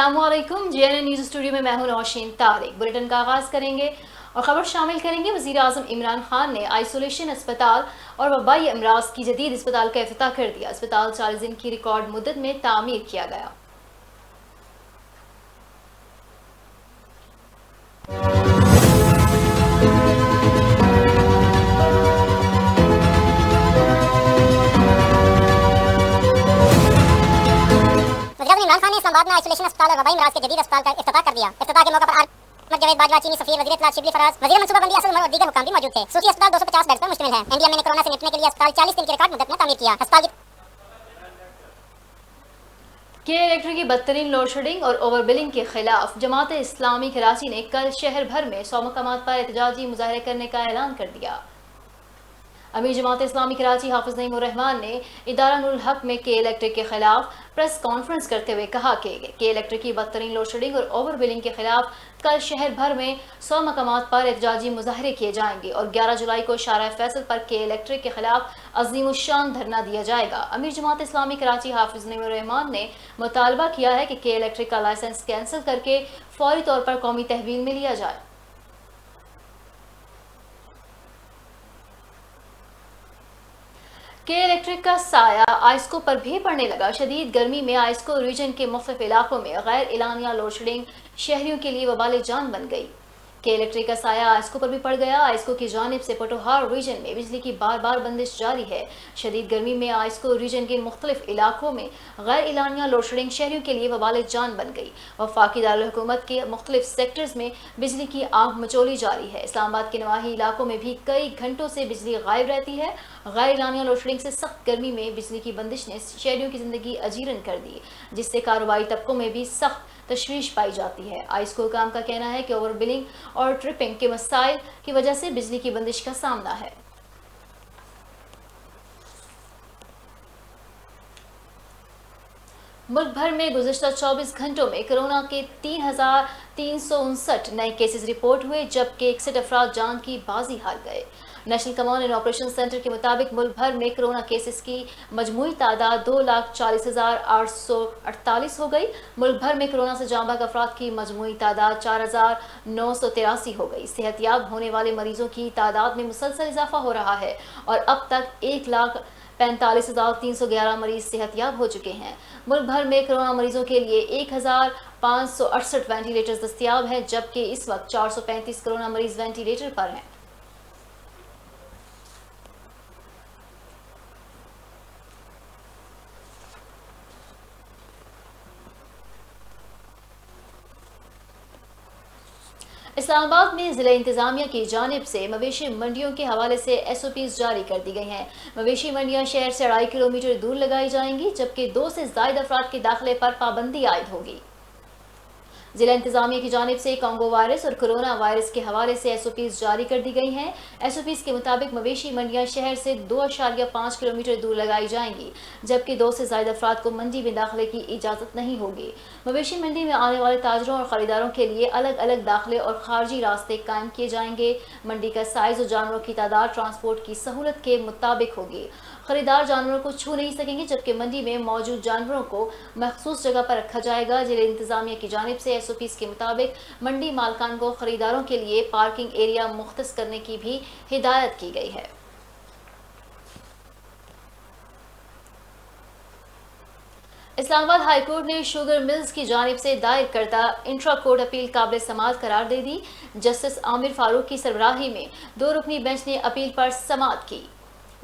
अस्सलामुअलैकुम। JNN news studio में मैं हूं नौशीन तारिक। बुलेटिन का आगाज़ करेंगे और ख़बर शामिल करेंगे। वज़ीर आज़म इमरान खान ने आइसोलेशन अस्पताल और वबाई अमराज की जदीद अस्पताल का इफ्तिताह कर दिया। अस्पताल 40 दिन की रिकॉर्ड मुद्दत में तामीर किया गया। इमरान खान ने इस्लामाबाद में आइसोलेशन अस्पताल और वबाई अमराज के जदीद अस्पताल का इफ्तिताह कर दिया। इफ्तिताह के मौके पर अहमद जावेद बाजवा, चीनी सफीर, वज़ीर इत्तलात शिबली फराज, वज़ीर मनसूबाबंदी असद उमर और दीगर हुक्काम भी मौजूद थे। सूची अस्पताल 250 बेड्स पर मुश्तमिल है। NDMA ने कोरोना से निपटने के लिए अस्पताल 40 दिन की रिकॉर्ड मुद्दत में तामीर किया। अस्पताल के इलेक्ट्रिक की बदतरीन लोड शेडिंग और ओवर बिलिंग के खिलाफ जमात इस्लामी कराची ने कल शहर भर में 100 मकामात पर एहतजाजी मुजाहरे करने का ऐलान कर दिया। अमीर जमात इस्लामी कराची हाफिज नईम उर रहमान ने इदारा नुरुल हक में के इलेक्ट्रिक के खिलाफ प्रेस कॉन्फ्रेंस करते हुए कहा कि के इलेक्ट्रिक की बदतरीन लोड शेडिंग और ओवर बिलिंग के खिलाफ कल शहर भर में 100 मकामात पर एहतजाजी मुजाहरे किए जाएंगे और 11 जुलाई को शारा फैसल पर के इलेक्ट्रिक के खिलाफ अज़ीमुश्शान धरना दिया जाएगा। अमीर जमात इस्लामी कराची हाफिज नईम उर रहमान ने मुतालबा किया है कि के इलेक्ट्रिक का लाइसेंस कैंसिल करके फौरी तौर पर कौमी तहवील में लिया जाए। के इलेक्ट्रिक का साया आइस्को पर भी पड़ने लगा। शदीद गर्मी में आइस्को रीजन के मुख्तलिफ इलाकों में गैर एलानिया लोड शेडिंग शहरियों के लिए वबाल जान बन गई। के इलेक्ट्रिक का साया आइस्को पर भी पड़ गया। आइस्को की जानिब से पोटोहार रीजन में बिजली की बार बार बंदिश जारी है। शदीद गर्मी में आइस्को रीजन के मुख्तलिफ इलाकों में गैर एलानिया लोड शेडिंग शहरियों के लिए वबाल जान बन गई। वफाकी दारुल हुकूमत के मुख्तलिफ सेक्टर्स में बिजली की आग मचोली जारी है। इस्लामाबाद के नवाही इलाकों में भी कई घंटों से बिजली गायब रहती है। गैर एलानिया लोड शेडिंग से सख्त गर्मी में बिजली की बंदिश ने शहरियों की जिंदगी अजीरन कर दी, जिससे कारोबारी तबकों में भी सख्त तशवीश पाई जाती है। आइस्को हुकाम का कहना है कि ओवर बिलिंग और ट्रिपिंग के मसाइल की वजह से बिजली की बंदिश का सामना है। मुल्क भर में गुज़िश्ता 24 घंटों में कोरोना के 3,359 नए केसेस रिपोर्ट हुए, जबकि 61 अफराद जान की बाजी हार गए। National command and operation centre के मुताबिक मुल्क भर में कोरोना केसेस की मजमूई तादाद 2,40,848 हो गई। मुल्क भर में कोरोना से जांबाग अफराद की मजमूई तादाद 4,983 हो गई। सेहतयाब होने वाले मरीजों की तादाद में मुसलसल इजाफा हो रहा है और अब तक 1,45,311 मरीज सेहतयाब हो चुके हैं। मुल्क भर में कोरोना मरीजों के लिए 1,568 वेंटिलेटर्स दस्तियाब हैं, जबकि इस वक्त 435 कोरोना मरीज वेंटिलेटर पर हैं। इस्लामाबाद में ज़िला इंतज़ामिया की जानिब से मवेशी मंडियों के हवाले से SOPs जारी कर दी गई हैं। मवेशी मंडियां शहर से 2.5 किलोमीटर दूर लगाई जाएंगी, जबकि 2 से ज़ायद अफराद के दाखिले पर पाबंदी आयद होगी। जिला इंतजामिया की जानिब से कांगो वायरस और कोरोना वायरस के हवाले से SOPs जारी कर दी गई हैं। SOPs के मुताबिक मवेशी मंडियां शहर से 2.5 किलोमीटर दूर लगाई जाएंगी, जबकि 2 से ज़ायद अफराद को मंडी में दाखिले की इजाज़त नहीं होगी। मवेशी मंडी में आने वाले ताजरों और ख़रीदारों के लिए अलग अलग दाखिले और खारजी रास्ते कायम किए जाएंगे। मंडी का साइज़ और जानवरों की तादाद ट्रांसपोर्ट की सहूलत के मुताबिक होगी। खरीदार जानवरों को छू नहीं सकेंगे, जबकि मंडी में मौजूद जानवरों को मखसूस जगह पर रखा जाएगा। जिला इंतजामिया की जानिब से SOPs के मुताबिक मंडी मालकान को खरीदारों के लिए पार्किंग एरिया मुख्तस करने की भी हिदायत की गई है। इस्लामाबाद हाई कोर्ट ने शुगर मिल्स की जानिब से दायर करदा इंट्रा कोर्ट अपील काबिल समाअत करार दे दी। जस्टिस आमिर फारूक की सरबराही में 2 रुकनी बेंच ने अपील पर समाअत की।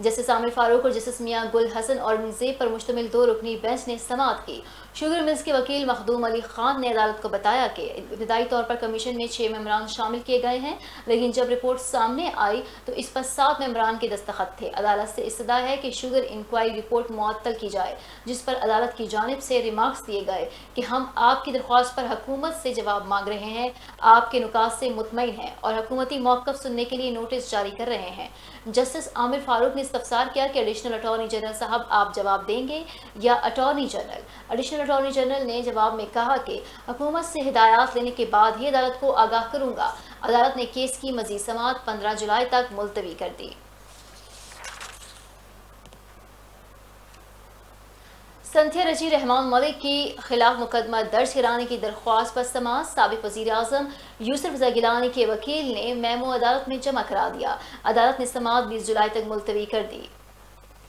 जस्टिस आमिर फारूक और जस्टिस मियां गुल हसन औरंगजेब पर मुश्तमिल 2 रुकनी बेंच ने समाअत की। शुगर मिल्स के वकील मखदूम अली खान ने अदालत को बताया कि इब्तदाई तौर पर कमीशन में 6 मेंबरान शामिल किए गए हैं, लेकिन जब रिपोर्ट सामने आई तो इस पर 7 मेंबरान के दस्तखत थे। अदालत से इस्तदा है कि शुगर इंक्वायरी रिपोर्ट मुअत्तल की जाए, जिस पर अदालत की जानिब से रिमार्क्स दिए गए कि हम आपकी दरख्वास्त पर हुकूमत से जवाब मांग रहे हैं, आपके नुकात से मुतमईन हैं और हुकूमती मौक़िफ़ सुनने के लिए नोटिस जारी कर रहे हैं। जस्टिस आमिर फारूक ने इस्तफसार किया कि एडिशनल अटॉर्नी जनरल साहब आप जवाब देंगे या attorney general. Additional attorney general ने जवाब में कहा कि हुकूमत से हिदायत लेने के बाद ही अदालत को आगाह करूंगा। अदालत ने केस की मज़ीद समाअत 15 जुलाई तक मुलतवी कर दी। سنتھیا رضی رحمان ملک کی خلاف مقدمہ درج کرانے کی درخواست پر سماعت سابق وزیر اعظم یوسف رضا گیلانی کے وکیل نے میمو عدالت میں جمع کرا دیا۔ عدالت نے سماعت 20 جولائی تک ملتوی کر دی۔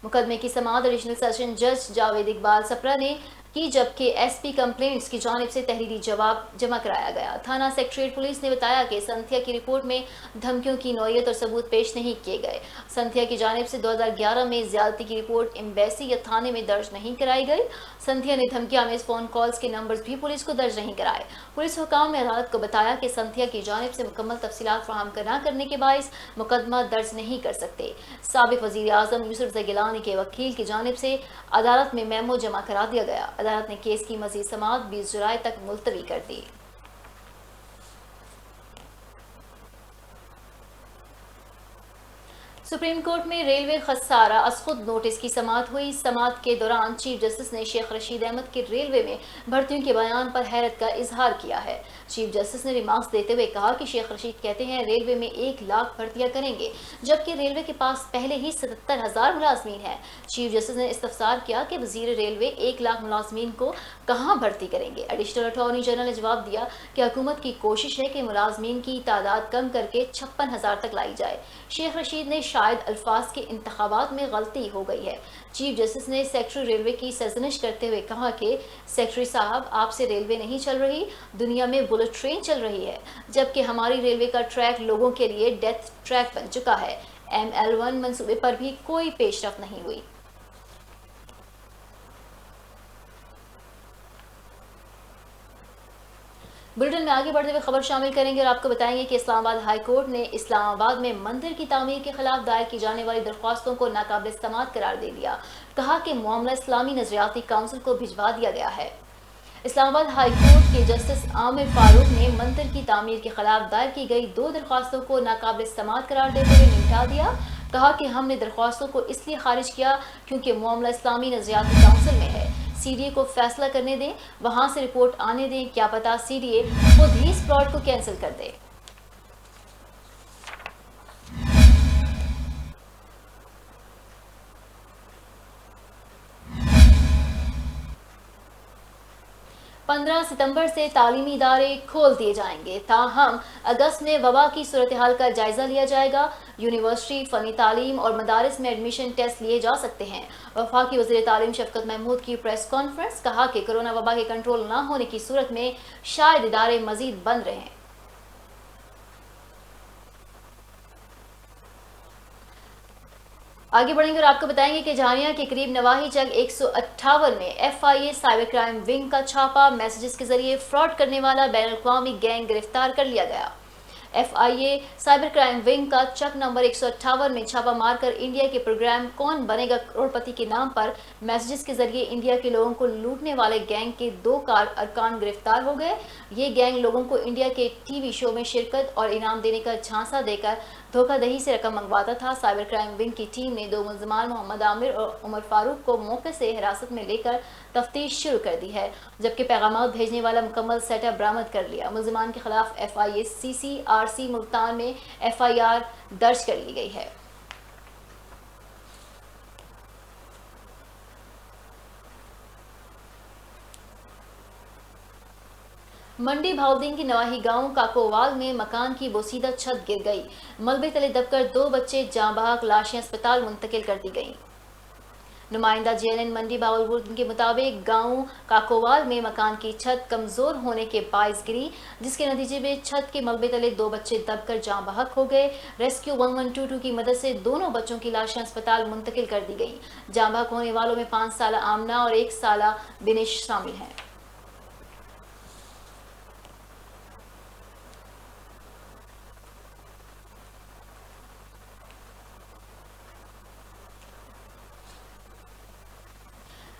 مقدمے کی سماعت ایڈیشنل سیشن جج جاوید اقبال سپرا نے کی، جبکہ ایس پی کمپلینٹس کی جانب سے تحریری جواب جمع کرایا گیا۔ تھانہ سیکریٹریٹ پولیس نے بتایا کہ سنتھیا کی رپورٹ میں دھمکیوں کی نوعیت اور ثبوت پیش نہیں کیے گئے۔ سنتھیا کی جانب سے 2011 میں زیادتی کی رپورٹ ایمبیسی یا تھانے میں درج نہیں کرائی گئی۔ سنتھیا نے دھمکیوں میں فون کالز کے نمبرز بھی پولیس کو درج نہیں کرائے۔ پولیس حکام نے عدالت کو بتایا کہ سنتھیا کی جانب سے مکمل تفصیلات فراہم نہ کرنے کے باعث مقدمہ درج نہیں کر سکتے۔ سابق وزیر اعظم یوسف رضا گیلانی کے وکیل کی جانب سے عدالت میں میمو جمع کرا دیا گیا۔ عدالت نے کیس کی مزید سماعت 20 جولائی تک ملتوی کر دی۔ سپریم کورٹ میں ریلوے خسارہ از خود نوٹس کی سماعت ہوئی۔ سماعت کے دوران چیف جسٹس نے شیخ رشید احمد کے ریلوے میں بھرتیوں کے بیان پر حیرت کا اظہار کیا ہے۔ چیف جسٹس نے ریمارکس دیتے ہوئے کہا کہ شیخ رشید کہتے ہیں ریلوے میں 1 لاکھ بھرتیاں کریں گے، جبکہ ریلوے کے پاس پہلے ہی 77,000 ملازمین ہیں۔ چیف جسٹس نے استفسار کیا کہ وزیر ریلوے 1 لاکھ ملازمین کو کہاں بھرتی کریں گے۔ ایڈیشنل اٹارنی جنرل نے جواب دیا کہ حکومت کی کوشش ہے کہ ملازمین کی تعداد کم کر کے 56,000 تک لائی جائے۔ شیخ رشید نے شاید الفاظ کے انتخابات میں غلطی ہو گئی ہے۔ چیف جسٹس نے سیکرٹری ریلوے کی سرزنش کرتے ہوئے کہا کہ سیکرٹری صاحب، آپ سے ریلوے نہیں چل رہی، دنیا میں بلٹ ٹرین چل رہی ہے، جبکہ ہماری ریلوے کا ٹریک لوگوں کے لیے ڈیتھ ٹریک بن چکا ہے۔ ML1 منصوبے پر بھی کوئی پیش رفت نہیں ہوئی۔ بلٹن میں آگے بڑھتے ہوئے خبر شامل کریں گے اور آپ کو بتائیں گے کہ اسلام آباد ہائی کورٹ نے اسلام آباد میں مندر کی تعمیر کے خلاف دائر کی جانے والی درخواستوں کو ناقابل سماعت قرار دے دیا۔ کہا کہ معاملہ اسلامی نظریاتی کونسل کو بھجوا دیا گیا ہے۔ اسلام آباد ہائی کورٹ کے جسٹس عامر فاروق نے مندر کی تعمیر کے خلاف دائر کی گئی 2 درخواستوں کو ناقابل سماعت قرار دیتے ہوئے نمٹا دیا۔ کہا کہ ہم نے درخواستوں کو اس لیے خارج کیا کیونکہ معاملہ اسلامی نظریاتی کونسل میں ہے۔ CDA کو فیصلہ کرنے دیں، وہاں سے رپورٹ آنے دیں، کیا پتا CDA خود ہی اس پلاٹ کو کینسل کر دے۔ پندرہ ستمبر سے تعلیمی ادارے کھول دیے جائیں گے، تاہم اگست میں وبا کی صورتحال کا جائزہ لیا جائے گا۔ یونیورسٹی، فنی تعلیم اور مدارس میں ایڈمیشن ٹیسٹ لیے جا سکتے ہیں۔ وفاقی وزیر تعلیم شفقت محمود کی پریس کانفرنس، کہا کہ کورونا وبا کے کنٹرول نہ ہونے کی صورت میں شاید ادارے مزید بند رہیں۔ آگے بڑھیں گے اور آپ کو بتائیں گے کہ جامعہ کے قریب نواحی جنگ 158 میں FIA سائبر کرائم ونگ کا چھاپا، میسیجز کے ذریعے فراڈ کرنے والا بین الاقوامی گینگ گرفتار کر لیا گیا۔ FIA سائبر کرائم ونگ کا چک نمبر 158 میں چھاپا مار کر انڈیا کے پروگرام کون بنے گا کروڑ پتی کے نام پر میسیجز کے ذریعے انڈیا کے لوگوں کو لوٹنے والے گینگ کے 2 ارکان گرفتار ہو گئے۔ یہ گینگ لوگوں کو انڈیا کے ٹی وی شو میں شرکت اور انعام دینے کا جھانسا دے کر دھوکہ دہی سے رقم منگواتا تھا۔ سائبر کرائم ونگ کی ٹیم نے 2 ملزمان محمد عامر اور عمر فاروق کو موقع سے حراست میں لے کر تفتیش شروع کر دی ہے، جبکہ پیغامات بھیجنے والا مکمل سیٹ اپ برآمد کر لیا۔ ملزمان کے خلاف FIA CCRC ملتان میں FIR درج کر لی گئی ہے۔ منڈی بھاؤدین کی نواحی گاؤں کاکووال میں مکان کی بوسیدہ چھت گر گئی، ملبے تلے دب کر 2 بچے جاں بحق، لاشیں اسپتال منتقل کر دی گئیں۔ نمائندہ JNN منڈی بھاولپور کے مطابق گاؤں کاکووال میں مکان کی چھت کمزور ہونے کے باعث گری، جس کے نتیجے میں چھت کے ملبے تلے 2 بچے دب کر جاں بحق ہو گئے۔ ریسکیو 1122 کی مدد سے دونوں بچوں کی لاشیں اسپتال منتقل کر دی گئیں۔ جاں بحق ہونے والوں میں 5 سالہ آمنہ اور 1 سالہ بنش شامل ہیں۔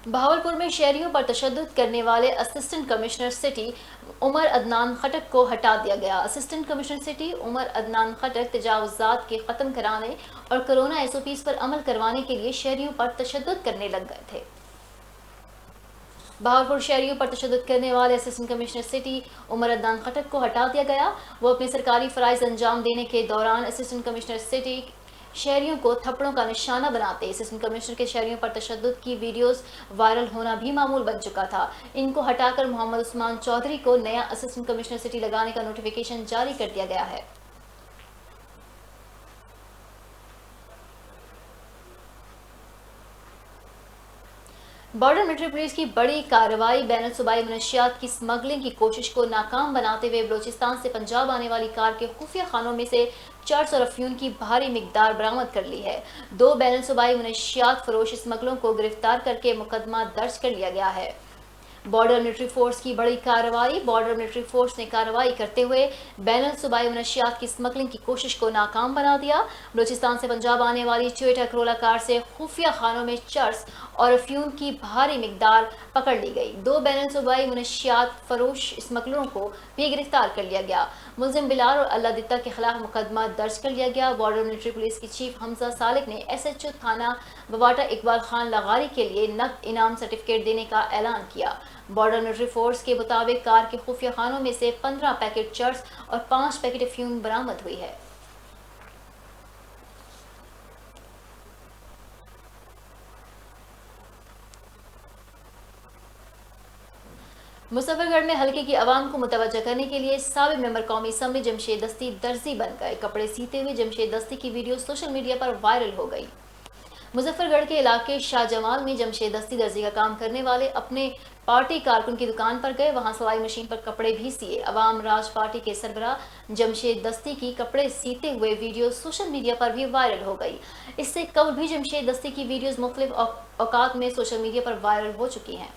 بہاولپور میں شہریوں پر تشدد کرنے والے اسسٹنٹ کمشنر سٹی عمر عدنان خٹک کو ہٹا دیا گیا۔ اسسٹنٹ کمشنر سٹی عمر عدنان خٹک تجاوزات کے ختم کرانے اور کورونا SOPs پر عمل کروانے کے لیے شہریوں پر تشدد کرنے لگ گئے تھے۔ بہاولپور شہریوں پر تشدد کرنے والے اسسٹنٹ کمشنر سٹی عمر عدنان خٹک کو ہٹا دیا گیا۔ وہ اپنے سرکاری فرائض انجام دینے کے دوران اسسٹنٹ کمشنر سٹی शहरियों को थप्पड़ों का निशाना बनाते असिस्टेंट कमिश्नर के शहरियों पर तशद्दुद की वीडियोस वायरल होना भी मामूल बन चुका था। इनको हटाकर मोहम्मद उस्मान चौधरी को नया असिस्टेंट कमिश्नर सिटी लगाने का नोटिफिकेशन जारी कर दिया गया है। बॉर्डर मिलिट्री पुलिस की बड़ी कार्रवाई बैनुल सूबाई मनशियात की स्मगलिंग की कोशिश को नाकाम बनाते हुए बलूचिस्तान से पंजाब आने वाली कार के खुफिया खानों में से चर्स और अफ्यून की भारी मिकदार बरामद कर ली है। 2 बैनुल सूबाई मनशियात फरोश स्मगलों को गिरफ्तार करके मुकदमा दर्ज कर लिया गया है। बॉर्डर मिलिट्री फोर्स की बड़ी कार्रवाई। बॉर्डर मिलिट्री फोर्स ने कार्रवाई करते हुए बैनुल सूबाई मनशियात की स्मगलिंग की कोशिश को नाकाम बना दिया। बलूचिस्तान से पंजाब आने वाली टोयोटा करोला कार से खुफिया खानों में चर्स और अफ्यूम की भारी मिकदार पकड़ ली गई। 2 बैनुल सूबाई मनशियात फरोश स्मगलरों को भी गिरफ्तार कर लिया गया। मुलजिम बिलाल और अल्लाह दित्ता के खिलाफ मुकदमा दर्ज कर लिया गया। बॉर्डर मिलिट्री पुलिस की चीफ हमजा सालिक ने SHO थाना बवाटा इकबाल खान लगारी के लिए नकद इनाम सर्टिफिकेट देने का ऐलान किया। बॉर्डर मिलिट्री फोर्स के मुताबिक कार के खुफिया खानों में से 15 पैकेट चर्स और 5 पैकेट अफ्यूम बरामद हुई है। मुजफ्फरगढ़ में हल्के की आवाम को मुतवज्जह करने के लिए साबिक मेंबर कौमी असम्बली जमशेद दस्ती दर्जी बन गए। कपड़े सीते हुए जमशेद दस्ती की वीडियो सोशल मीडिया पर वायरल हो गई। मुजफ्फरगढ़ के इलाके शाहजमाल में जमशेद दस्ती दर्जी का काम करने वाले अपने पार्टी कारकुन की दुकान पर गए। वहां सिलाई मशीन पर कपड़े भी सिए। अवाम राज पार्टी के सरबराह जमशेद दस्ती की कपड़े सीते हुए वीडियो सोशल मीडिया पर भी वायरल हो गई। इससे कबल भी जमशेद दस्ती की वीडियोस मुख्तलिफ औकात में सोशल मीडिया पर वायरल हो चुकी हैं।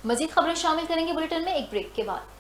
मजीद खबरें शामिल करेंगे बुलेटिन में एक ब्रेक के बाद।